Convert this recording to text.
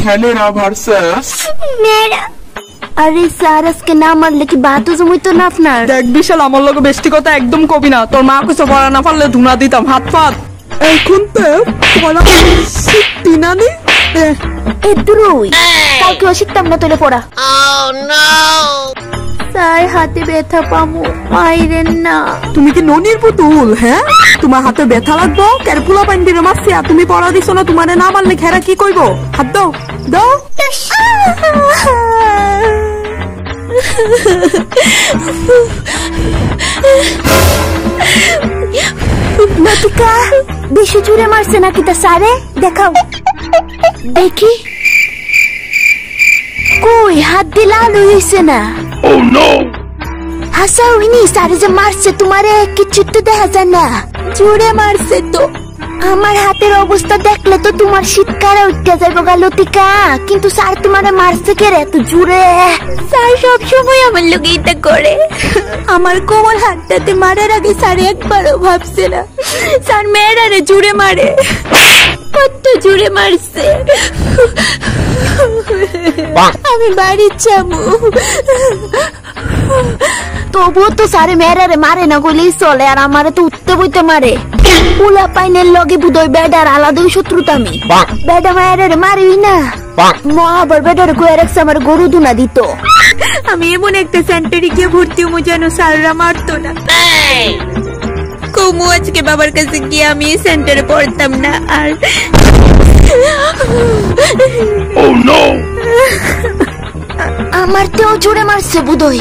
Helena versus মেয়েরা। আরে sir আজকে না মারলে কি বাতো জমই তো না আপনার? দেখ বিশাল, আমার লোক বেশি কথা একদম কবি না। তোর মা কিছু পড়া না পারলে ধুনা দিতাম হাত পাত। এখন তো পড়া শিখতি না নি এদুরুই কালকে শিখতাম না তোলে পড়া। স্যার হাতে ব্যথা পামু, মাইরেন না। তুমি কি ননির পুতুল? হ্যাঁ, তোমার হাতে ব্যথা লাগবো ক্যারপুলা পাইন দিয়ে মারছি আর তুমি পড়া দিছো না। তোমারে না মারলে খেরা কি কইবো? হাত দাও দাও। লতিকা বেশি জুড়ে মারছে নাকি তা স্যারে? দেখাও দেখি। কই হাত দিলা আলো হইছে না? Oh no! হাসা হইনি, স্যারে যে মারছে তোমারে কিছু তো দেখা যায় না। জুড়ে মারছে তো। আমার হাতের অবস্থা দেখলে তো তোমার শীতকালে উঠতে যাইব গা লতিকা। কিন্তু স্যার তোমারে মারছে কে রে এত জুড়ে? স্যার সব সময় আমার লোকে এটা করে। আমার কোমল হাতটাতে মারার আগে স্যার একবারও ভাবছে না স্যার মেয়েরারে জুড়ে মারে। কত জুড়ে মারছে। আমি বাড়ি যাবো। তবুও তো স্যারে মেয়েরারে মারে না বলেই চলে, আর আমারে তো উঠতে বইতে মারে। পুলা পাইনের লগে বুধই বেডার আলাদাই শত্রুতা। আমি বেডা মায়েরারে মারিই না। আবার বেডার কয়ে রাখছে আমার গরু দুনা দিত। আমি এমন একটা সেন্টারে গিয়ে ভর্তি হবো যেন স্যাররা মারতো না। কমু আজকে বাবার কাছে গিয়ে আমি এই সেন্টারে পড়তাম না আর। Oh no! আমার তেও জোরে মারছে বুধই।